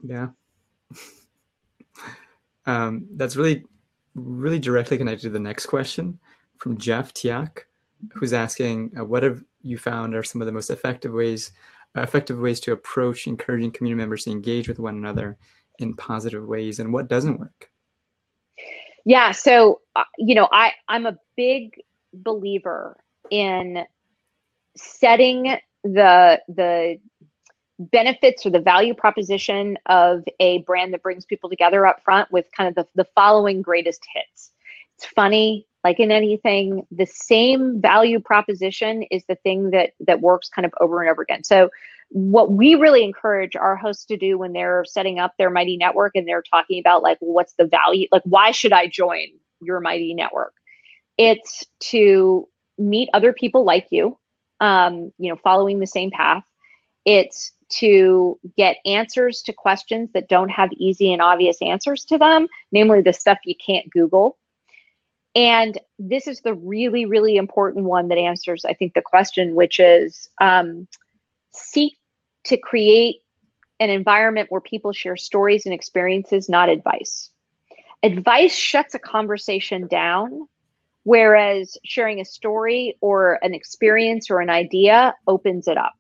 Yeah. That's really, really directly connected to the next question from Jeff Tiak, who's asking, what have you found are some of the most effective ways to approach encouraging community members to engage with one another in positive ways, and what doesn't work? Yeah. So, I'm a big believer in setting the benefits or the value proposition of a brand that brings people together up front with kind of the following greatest hits. It's funny, like in anything, the same value proposition is the thing that works kind of over and over again. So what we really encourage our hosts to do when they're setting up their Mighty Network and they're talking about like, what's the value, like, why should I join your Mighty Network? It's to meet other people like you, following the same path. It's to get answers to questions that don't have easy and obvious answers to them, namely the stuff you can't Google. And this is the really, really important one that answers, I think, the question, which is seek to create an environment where people share stories and experiences, not advice. Advice shuts a conversation down, whereas sharing a story or an experience or an idea opens it up.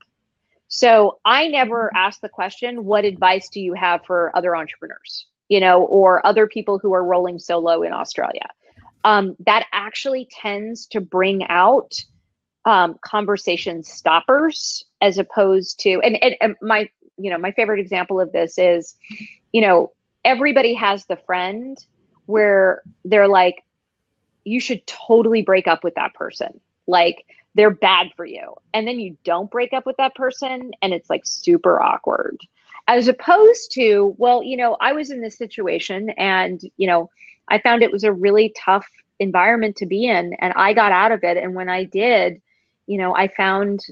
So I never ask the question, what advice do you have for other entrepreneurs, or other people who are rolling solo in Australia? That actually tends to bring out conversation stoppers, as opposed to, and my favorite example of this is, everybody has the friend where they're like, you should totally break up with that person. Like, they're bad for you. And then you don't break up with that person and it's like super awkward. As opposed to, well, I was in this situation and, I found it was a really tough environment to be in and I got out of it. And when I did, I found,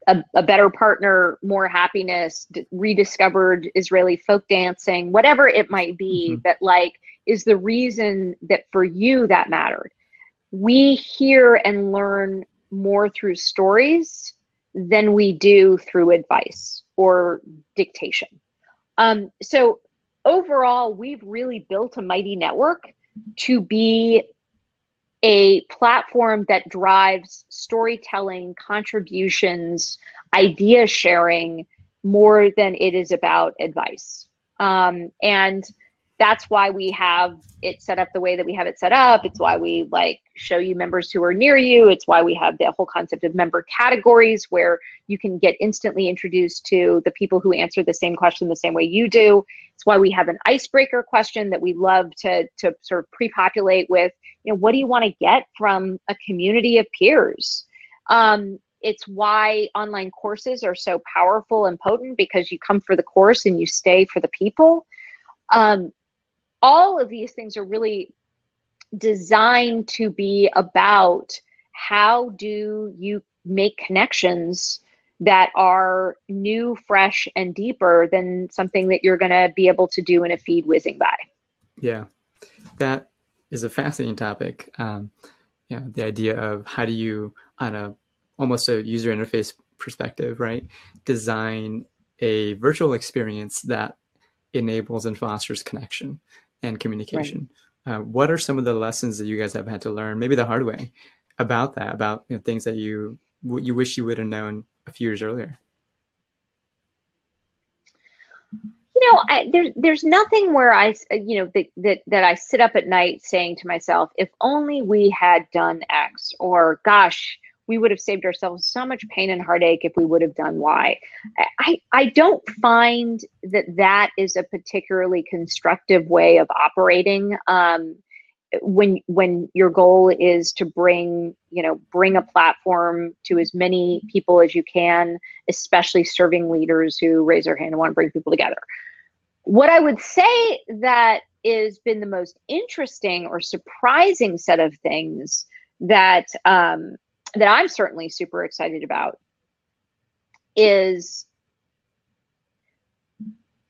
a better partner, more happiness, rediscovered Israeli folk dancing, whatever it might be, that like is the reason that for you that mattered. We hear and learn more through stories than we do through advice or dictation. So overall, we've really built a mighty network to be a platform that drives storytelling, contributions, idea sharing more than it is about advice. And that's why we have it set up the way that we have it set up. It's why we like show you members who are near you. It's why we have the whole concept of member categories where you can get instantly introduced to the people who answer the same question the same way you do. It's why we have an icebreaker question that we love to sort of pre-populate with, you know, what do you want to get from a community of peers? It's why online courses are so powerful and potent, because you come for the course and you stay for the people. All of these things are really designed to be about how do you make connections that are new, fresh, and deeper than something that you're going to be able to do in a feed whizzing by. Yeah, that is a fascinating topic. Yeah, the idea of how do you, on a almost a user interface perspective, right, design a virtual experience that enables and fosters connection and communication. Right. What are some of the lessons that you guys have had to learn, maybe the hard way, about that, about, you know, things that you wish you would have known a few years earlier? You know, there's nothing where I, you know, that I sit up at night saying to myself, if only we had done X, or gosh, we would have saved ourselves so much pain and heartache if we would have done Y. I don't find that is a particularly constructive way of operating. When your goal is to bring a platform to as many people as you can, especially serving leaders who raise their hand and want to bring people together. What I would say that has been the most interesting or surprising set of things that that I'm certainly super excited about is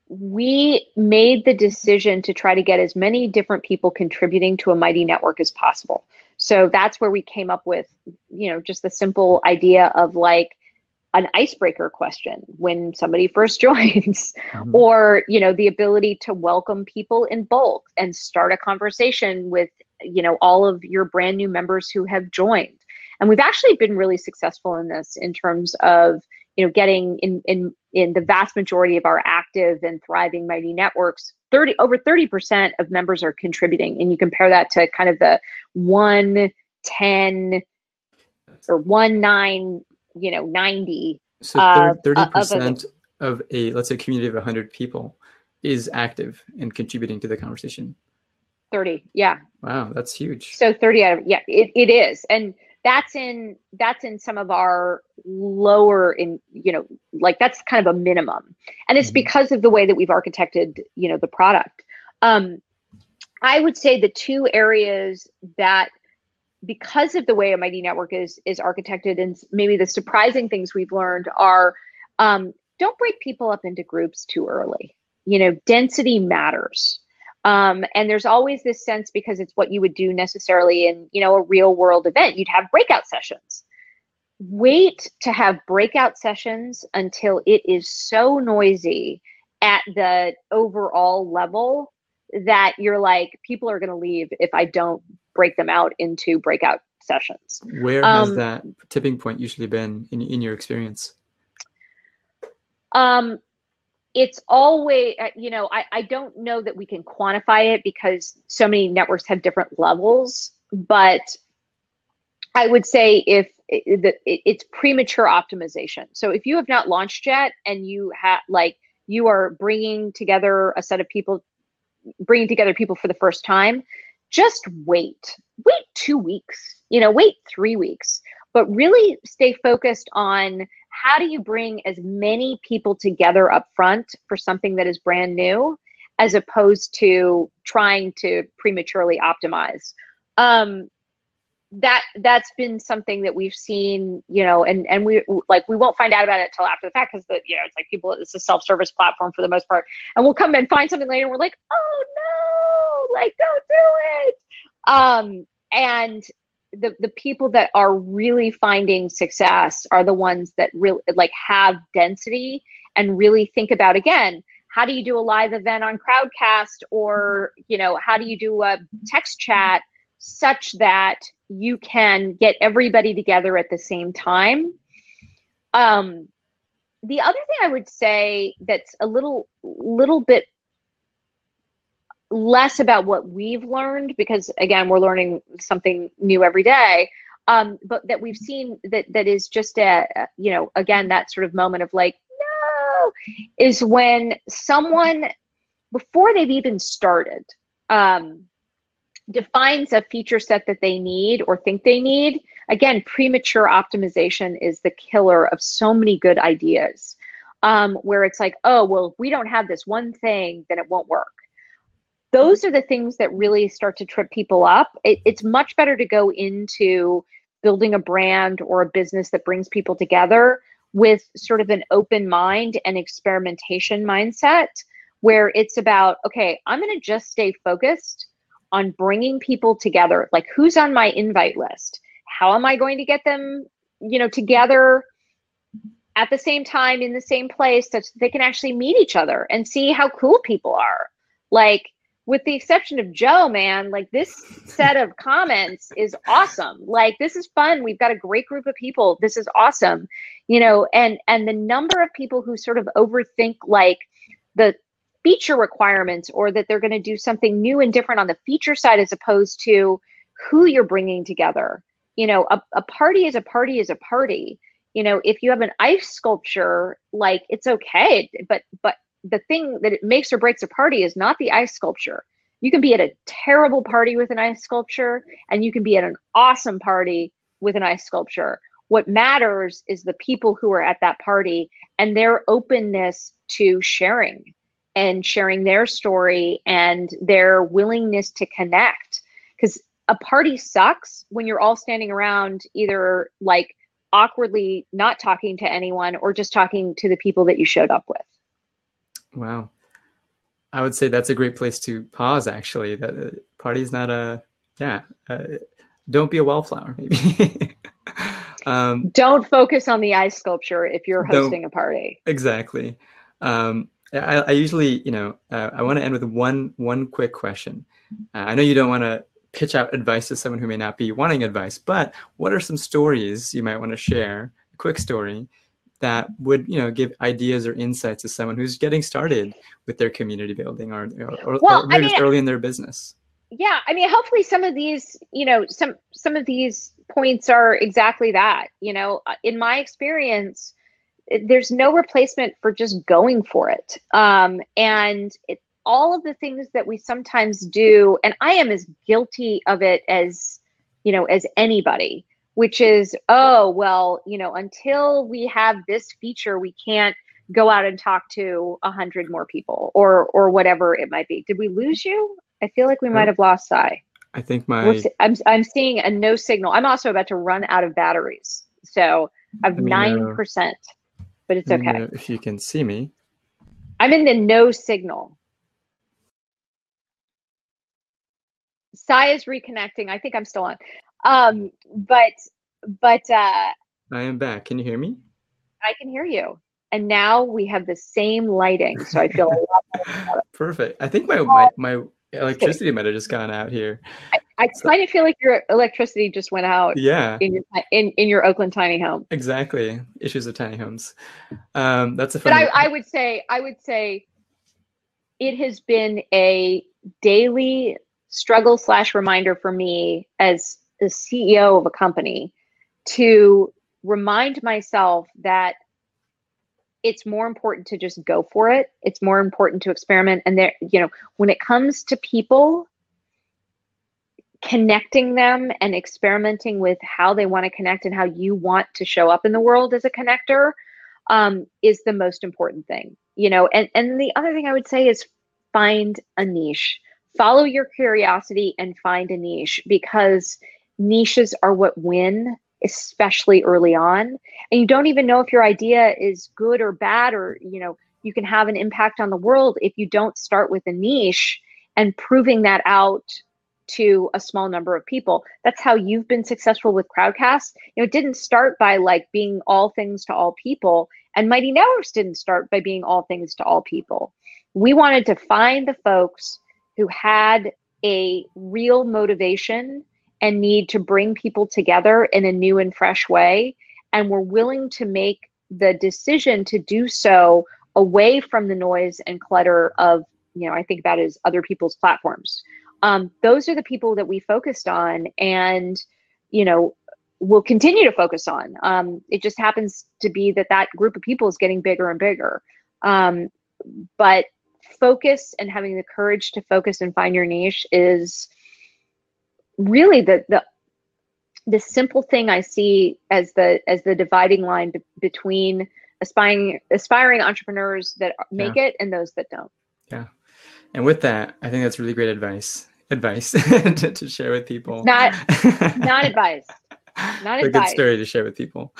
we made the decision to try to get as many different people contributing to a mighty network as possible. So that's where we came up with, you know, just the simple idea of like an icebreaker question when somebody first joins, or, you know, the ability to welcome people in bulk and start a conversation with, you know, all of your brand new members who have joined. And we've actually been really successful in this in terms of, you know, getting in the vast majority of our active and thriving mighty networks, over 30% of members are contributing. And you compare that to kind of the 110 or 19, you know, 90. So 30% of a, let's say, community of 100 people is active and contributing to the conversation. 30, yeah. Wow, that's huge. So 30 out of, yeah, it is. And that's in some of our lower, in, you know, like that's kind of a minimum. And it's because of the way that we've architected, you know, the product. I would say the two areas that, because of the way a mighty network is architected, and maybe the surprising things we've learned are, don't break people up into groups too early. You know, density matters. And there's always this sense, because it's what you would do necessarily in, you know, a real world event, you'd have breakout sessions. Wait to have breakout sessions until it is so noisy at the overall level that you're like, people are going to leave if I don't break them out into breakout sessions. Where has that tipping point usually been in your experience? It's always, you know, I don't know that we can quantify it because so many networks have different levels, but I would say if it's premature optimization. So if you have not launched yet and you have, like, you are bringing together a set of people, bringing together people for the first time, just wait 2 weeks, you know, wait 3 weeks, but really stay focused on how do you bring as many people together up front for something that is brand new, as opposed to trying to prematurely optimize. that's been something that we've seen, and we won't find out about it till after the fact, because it's like it's a self-service platform for the most part, and we'll come and find something later and we're like, oh no, like don't do it. And the people that are really finding success are the ones that really have density and really think about, again, how do you do a live event on Crowdcast, or how do you do a text chat such that you can get everybody together at the same time. The other thing I would say that's a little bit less about what we've learned, because again, we're learning something new every day, but that we've seen that is just again, that sort of moment of like, no, is when someone, before they've even started, defines a feature set that they need or think they need. Again, premature optimization is the killer of so many good ideas, where it's like, oh, well, if we don't have this one thing, then it won't work. Those are the things that really start to trip people up. It's much better to go into building a brand or a business that brings people together with sort of an open mind and experimentation mindset, where it's about, okay, I'm going to just stay focused on bringing people together. Like, who's on my invite list? How am I going to get them, together at the same time in the same place, such that they can actually meet each other and see how cool people are? Like, with the exception of Joe, man, like, this set of comments is awesome. Like, this is fun. We've got a great group of people. This is awesome. And the number of people who sort of overthink like the feature requirements, or that they're going to do something new and different on the feature side, as opposed to who you're bringing together. A party is a party is a party. If you have an ice sculpture, like, it's okay, but the thing that it makes or breaks a party is not the ice sculpture. You can be at a terrible party with an ice sculpture, and you can be at an awesome party with an ice sculpture. What matters is the people who are at that party and their openness to sharing their story and their willingness to connect. Because a party sucks when you're all standing around, either like awkwardly not talking to anyone, or just talking to the people that you showed up with. Wow. I would say that's a great place to pause, actually. That party is not don't be a wallflower, maybe. Don't focus on the ice sculpture if you're hosting a party. Exactly. I usually, I want to end with one quick question. I know you don't want to pitch out advice to someone who may not be wanting advice, but what are some stories you might want to share, a quick story, that would, give ideas or insights to someone who's getting started with their community building, or maybe just early in their business? Yeah, I mean, hopefully some of these, some of these points are exactly that. In my experience, there's no replacement for just going for it. And all of the things that we sometimes do, and I am as guilty of it as anybody, which is, oh, well, until we have this feature, we can't go out and talk to 100 more people, or whatever it might be. Did we lose you? I feel like we might have lost Sai. I think I'm seeing a no signal. I'm also about to run out of batteries, so I have 9%, but it's okay. If you can see me, I'm in the no signal. Sai is reconnecting. I think I'm still on. But I am back. Can you hear me? I can hear you. And now we have the same lighting, so I feel a lot better about it. Perfect. I think my electricity might have just gone out here. I kind of feel like your electricity just went out. Yeah. In your Oakland tiny home. Exactly. Issues of tiny homes. That's a funny. But I would say it has been a daily struggle / reminder for me as the CEO of a company to remind myself that it's more important to just go for it. It's more important to experiment. And there, when it comes to people, connecting them and experimenting with how they want to connect and how you want to show up in the world as a connector, is the most important thing. And the other thing I would say is find a niche. Follow your curiosity and find a niche, because niches are what win, especially early on. And you don't even know if your idea is good or bad, or, you can have an impact on the world if you don't start with a niche and proving that out to a small number of people. That's how you've been successful with Crowdcast. It didn't start by like being all things to all people, and Mighty Networks didn't start by being all things to all people. We wanted to find the folks who had a real motivation and need to bring people together in a new and fresh way, and were willing to make the decision to do so away from the noise and clutter of, I think about it as other people's platforms. Those are the people that we focused on, and, we'll continue to focus on. It just happens to be that group of people is getting bigger and bigger. But focus, and having the courage to focus and find your niche, is really the simple thing I see as the dividing line between aspiring entrepreneurs that make it and those that don't. Yeah. And with that, I think that's really great advice to share with people. Not advice. Not a advice. Good story to share with people.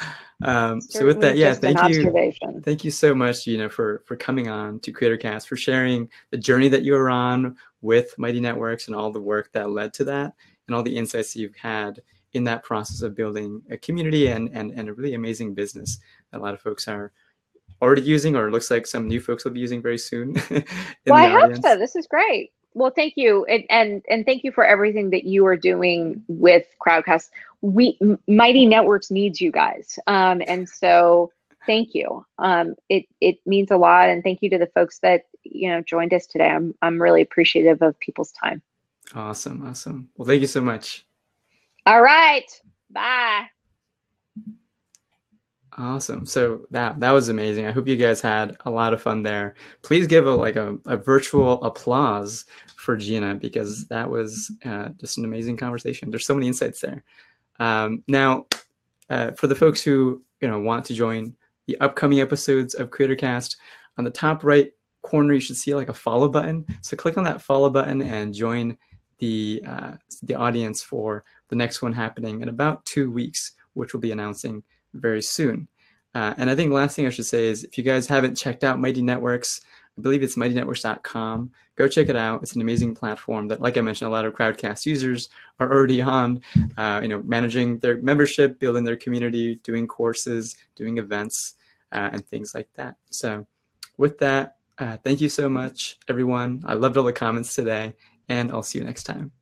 So with that, thank you so much, Gina, for coming on to Creatorcast, for sharing the journey that you were on with Mighty Networks and all the work that led to that, and all the insights you've had in that process of building a community and a really amazing business that a lot of folks are already using, or it looks like some new folks will be using very soon. I hope so. This is great. Well, thank you. And thank you for everything that you are doing with Crowdcast. Mighty Networks needs you guys. And so thank you. It means a lot. And thank you to the folks that, joined us today. I'm really appreciative of people's time. Awesome. Well, thank you so much. All right. Bye. Awesome. So that was amazing. I hope you guys had a lot of fun there. Please give a virtual applause for Gina, because that was just an amazing conversation. There's so many insights there. Now, for the folks who want to join the upcoming episodes of Creatorcast, on the top right corner you should see like a follow button. So click on that follow button and join the audience for the next one happening in about 2 weeks, which we'll be announcing very soon. And I think the last thing I should say is, if you guys haven't checked out Mighty Networks, I believe it's mightynetworks.com. Go check it out. It's an amazing platform that, like I mentioned, a lot of Crowdcast users are already on, managing their membership, building their community, doing courses, doing events, and things like that. So with that, thank you so much, everyone. I loved all the comments today, and I'll see you next time.